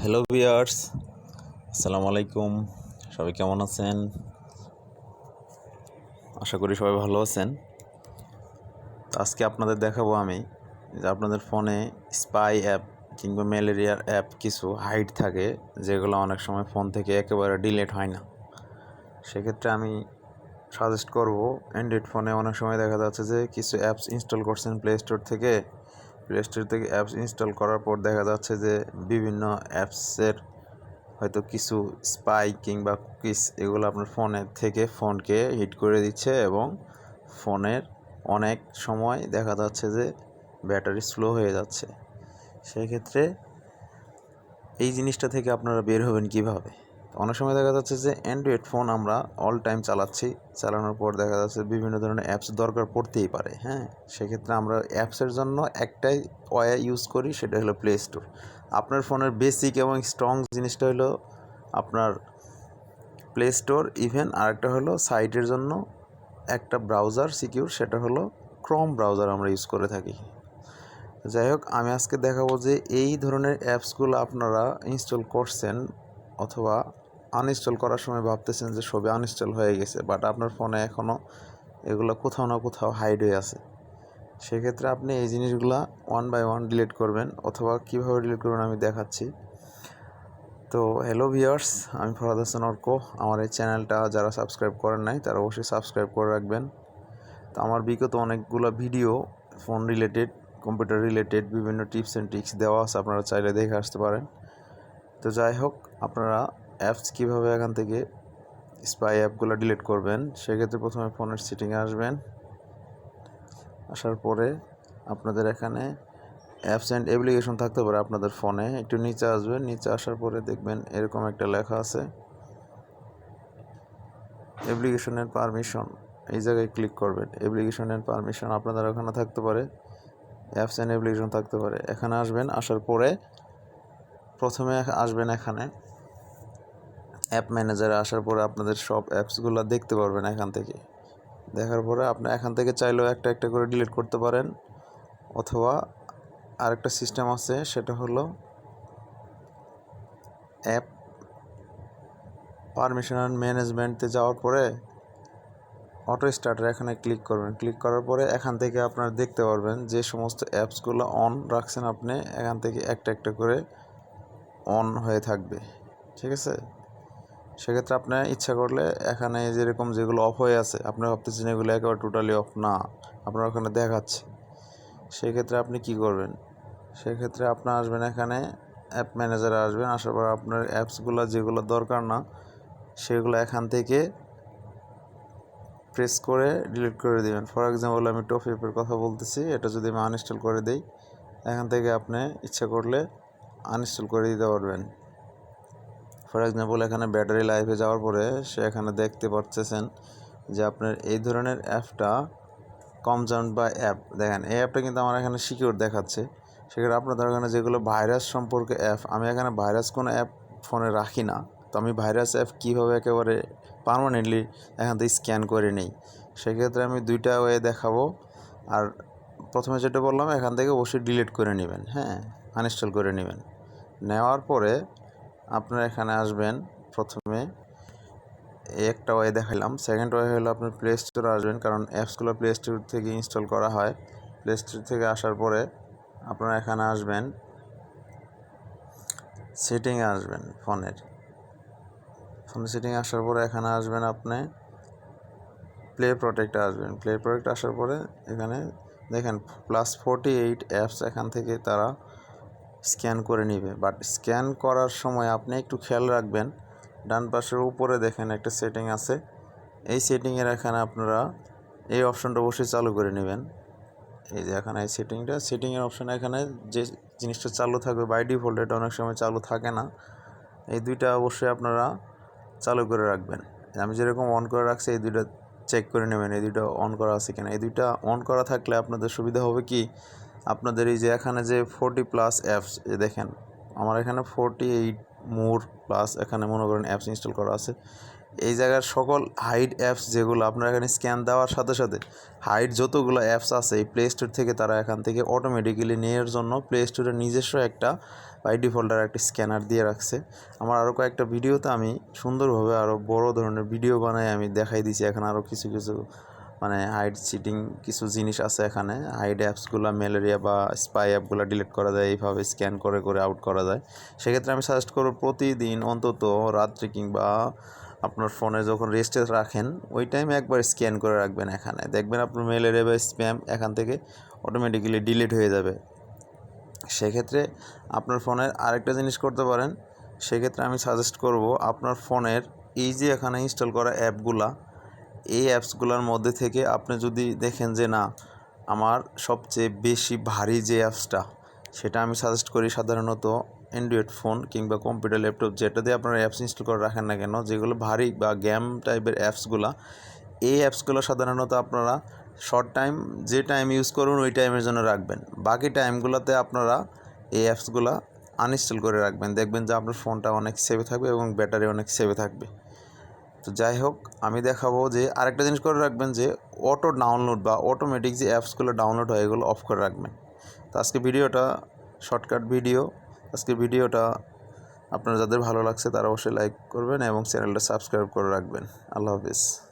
Hello viewers, আসসালামু আলাইকুম। সবাই কেমন আছেন? আশা করি সবাই ভালো আছেন। আজকে আপনাদের দেখাবো আমি যে আপনাদের ফোনে স্পাই অ্যাপ কিংবা ম্যালেরিয়ার অ্যাপ কিছু হাইড থাকে, যেগুলো অনেক সময় ফোন থেকে একেবারে ডিলিট হয় না। সেক্ষেত্রে আমি সাজেস্ট করব, অ্যান্ড্রয়েড ফোনে অনেক সময় দেখা যাচ্ছে যে কিছু অ্যাপস ইনস্টল করছেন প্লে স্টোর থেকে অ্যাপস ইনস্টল করার পর দেখা যাচ্ছে যে বিভিন্ন অ্যাপসের হয়তো কিছু স্পাই কিংবা কুকিজ এগুলো আপনার ফোনের থেকে ফোনকে হিট করে দিচ্ছে এবং ফোনের অনেক সময় দেখা যাচ্ছে যে ব্যাটারি স্লো হয়ে যাচ্ছে। সেই ক্ষেত্রে এই জিনিসটা থেকে আপনারা বের হবেন কিভাবে? অনেক সময় দেখা যাচ্ছে যে অ্যান্ড্রয়েড ফোন আমরা অল টাইম চালাচ্ছি, চালানোর পর দেখা যাচ্ছে বিভিন্ন ধরনের অ্যাপস দরকার পড়তেই পারে। সেক্ষেত্রে আমরা অ্যাপসের জন্য একটাই ওয়ে ইউজ করি, সেটা হলো প্লে স্টোর। আপনার ফোনের বেসিক এবং স্ট্রং জিনিসটা হলো আপনার প্লে স্টোর। ইভেন আরেকটা হলো সাইটের জন্য একটা ব্রাউজার সিকিউর, সেটা হলো ক্রোম ব্রাউজার আমরা ইউজ করে থাকি। যাই হোক, আমি আজকে দেখাবো যে এই ধরনের অ্যাপসগুলো আপনারা ইনস্টল করছেন অথবা আনইনস্টল করার সময় ভাবতেছেন যে সবই আনইনস্টল হয়ে গেছে, বাট আপনার ফোনে এখনও এগুলো কোথাও না কোথাও হাইড হয়ে আছে। সেক্ষেত্রে আপনি এই জিনিসগুলো ওয়ান বাই ওয়ান ডিলিট করবেন, অথবা কীভাবে ডিলিট করবেন আমি দেখাচ্ছি। তো হ্যালো ভিউয়ার্স, আমি ফরহাদ হাসান অর্ক। আমার এই চ্যানেলটা যারা সাবস্ক্রাইব করেন নাই তারা অবশ্যই সাবস্ক্রাইব করে রাখবেন। তো আমার বিগত অনেকগুলো video phone related, computer related বিভিন্ন টিপস অ্যান্ড ট্রিক্স দেওয়া আছে, আপনারা চাইলে দেখে আসতে পারেন। তো যাই হোক, আপনারা অ্যাপস কীভাবে এখান থেকে স্পাই অ্যাপগুলো ডিলিট করবেন, সেক্ষেত্রে প্রথমে ফোনের সেটিংয়ে আসবেন। আসার পরে আপনাদের এখানে অ্যাপস অ্যান্ড অ্যাপ্লিকেশন থাকতে পারে আপনাদের ফোনে। একটু নিচে আসবেন, নিচে আসার পরে দেখবেন এরকম একটা লেখা আছে অ্যাপ্লিকেশনের পারমিশন। এই জায়গায় ক্লিক করবেন। অ্যাপ্লিকেশনের পারমিশন আপনাদের ওখানে থাকতে পারে, অ্যাপস অ্যান্ড অ্যাপ্লিকেশন থাকতে পারে। এখানে আসবেন, আসার পরে প্রথমে আসবেন এখানে অ্যাপ ম্যানেজারে। আসার পরে আপনাদের সব অ্যাপসগুলো দেখতে পারবেন এখান থেকে। দেখার পরে আপনি এখান থেকে চাইলেও একটা একটা করে ডিলিট করতে পারেন, অথবা আরেকটা সিস্টেম আছে, সেটা হলো অ্যাপ পারমিশন অ্যান্ড ম্যানেজমেন্টে যাওয়ার পরে অটো স্টার্টার এখানে ক্লিক করবেন। ক্লিক করার পরে এখান থেকে আপনারা দেখতে পারবেন যে সমস্ত অ্যাপসগুলো অন রাখছেন আপনি, এখান থেকে একটা একটা করে অন হয়ে থাকবে। ঠিক আছে? সেক্ষেত্রে আপনার ইচ্ছা করলে এখানে যেরকম যেগুলো অফ হয়ে আছে, আপনি ভাবতেছেন এগুলো একেবারে টোটালি অফ না, আপনার ওখানে দেখাচ্ছে। সেক্ষেত্রে আপনি কি করবেন? সেক্ষেত্রে আপনি আসবেন এখানে অ্যাপ ম্যানেজারে আসবেন। আসার পর আপনার অ্যাপসগুলো যেগুলো দরকার না সেগুলো এখান থেকে প্রেস করে ডিলিট করে দেবেন। ফর এক্সাম্পল আমি টপ অ্যাপের কথা বলতেছি, এটা যদি আমি আনইনস্টল করে দিই, এখান থেকে আপনি ইচ্ছা করলে আনইনস্টল করে দিতে পারবেন। ফর এক্সাম্পল এখানে ব্যাটারি লাইফে যাওয়ার পরে সে এখানে দেখতে পাচ্ছেন যে আপনার এই ধরনের অ্যাপটা কমজাউন্ট বা অ্যাপ, দেখেন এই অ্যাপটা কিন্তু আমার এখানে সিকিউর দেখাচ্ছে। সেক্ষেত্রে আপনাদের এখানে যেগুলো ভাইরাস সম্পর্কে অ্যাপ, আমি এখানে ভাইরাস কোনো অ্যাপ ফোনে রাখি না, তো আমি ভাইরাস অ্যাপ কীভাবে একেবারে পার্মানেন্টলি এখান থেকে স্ক্যান করে নিই, সেক্ষেত্রে আমি দুইটা ওয়ে দেখাবো। আর প্রথমে যেটা বললাম, এখান থেকে অবশ্যই ডিলিট করে নেবেন, আনইনস্টল করে নেবেন। নেওয়ার পরে আপনারা এখানে আসবেন। প্রথমে একটা ওয়ে দেখালাম। সেকেন্ড ওয়ে হলো আপনার প্লে স্টোরে আসবেন, কারণ অ্যাপসগুলো প্লে স্টোর থেকে ইনস্টল করা হয়। প্লে স্টোর থেকে আসার পরে আপনারা এখানে আসবেন, সেটিংয়ে আসবেন। ফোনের সেটিংয়ে আসার পরে এখানে আসবেন, আপনি প্লে প্রোটেক্টে আসবেন। প্লে প্রোটেক্ট আসার পরে এখানে দেখেন +48 অ্যাপস এখান থেকে তারা স্ক্যান করে নেবে। বাট স্ক্যান করার সময় আপনি একটু খেয়াল রাখবেন, ডান পাশের উপরে দেখেন একটা সেটিং আছে, এই সেটিংয়ের এখানে আপনারা এই অপশনটা অবশ্যই চালু করে নেবেন। এই যে এখানে এই সেটিংয়ের অপশানে এখানে যে জিনিসটা চালু থাকবে বাই ডিফল্ট, এটা অনেক সময় চালু থাকে না। এই দুইটা অবশ্যই আপনারা চালু করে রাখবেন। আমি যেরকম অন করে রাখছি, এই দুইটা চেক করে নেবেন এই দুইটা অন করা আছে কিনা। এই দুইটা অন করা থাকলে আপনাদের সুবিধা হবে কি, আপনাদের এই যে এখানে যে 40+ অ্যাপস, দেখেন আমার এখানে 48 মোর প্লাস এখানে মনে করেন অ্যাপস ইনস্টল করা আছে। এই জায়গার সকল হাইড অ্যাপস যেগুলো আপনার এখানে স্ক্যান দেওয়ার সাথে সাথে হাইড যতগুলো অ্যাপস আছে এই প্লে স্টোর থেকে তারা এখান থেকে অটোমেটিক্যালি নেওয়ার জন্য প্লে স্টোরের নিজস্ব একটা বাই ডিফল্টার একটা স্ক্যানার দিয়ে রাখছে। আমার আরও কয়েকটা ভিডিওতে আমি সুন্দরভাবে আরও বড় ধরনের ভিডিও বানাই আমি দেখাই দিছি। এখানে আরও কিছু কিছু মানে হাইড চিটিং কিছু জিনিস আছে এখানে। হাইড অ্যাপসগুলো ম্যালেরিয়া বা স্পাই অ্যাপগুলো ডিলিট করা যায়, এইভাবে স্ক্যান করে করে আউট করা যায়। সেক্ষেত্রে আমি সাজেস্ট করব প্রতিদিন অন্তত রাত্রে কিংবা আপনার ফোনে যখন রেস্টে রাখেন ওই টাইমে একবার স্ক্যান করে রাখবেন। এখানে দেখবেন আপনার ম্যালেরিয়া বা স্প্যাম এখান থেকে অটোমেটিক্যালি ডিলিট হয়ে যাবে। সেক্ষেত্রে আপনার ফোনের আরেকটা জিনিস করতে পারেন, সেক্ষেত্রে আমি সাজেস্ট করব আপনার ফোনের এই যে এখানে ইনস্টল করা অ্যাপগুলা, এই অ্যাপসগুলোর মধ্যে থেকে আপনি যদি দেখেন যে না আমার সবচেয়ে বেশি ভারী যে অ্যাপসটা, সেটা আমি সাজেস্ট করি সাধারণত অ্যান্ড্রয়েড ফোন কিংবা কম্পিউটার ল্যাপটপ যেটা দিয়ে আপনারা অ্যাপস ইনস্টল করে রাখেন না কেন, যেগুলো ভারী বা গেম টাইপের অ্যাপসগুলো, এই অ্যাপসগুলো সাধারণত আপনারা শর্ট টাইম যে টাইম ইউজ করুন ওই টাইমের জন্য রাখবেন। বাকি টাইমগুলোতে আপনারা এই অ্যাপসগুলো আনইনস্টল করে রাখবেন। দেখবেন যে আপনার ফোনটা অনেক সেভে থাকবে এবং ব্যাটারি অনেক সেভে থাকবে। তো যাই হোক, আমি দেখাবো যে আরেকটা জিনিস করে রাখবেন যে অটো ডাউনলোড বা অটোমেটিক যে অ্যাপসগুলো ডাউনলোড হয় এগুলো অফ করে রাখবেন। তো আজকে ভিডিওটা শর্টকাট ভিডিও। আজকে ভিডিওটা আপনার যাদের ভালো লাগছে তারা অবশ্যই লাইক করবেন এবং চ্যানেলটা সাবস্ক্রাইব করে রাখবেন। আল্লাহ হাফিজ।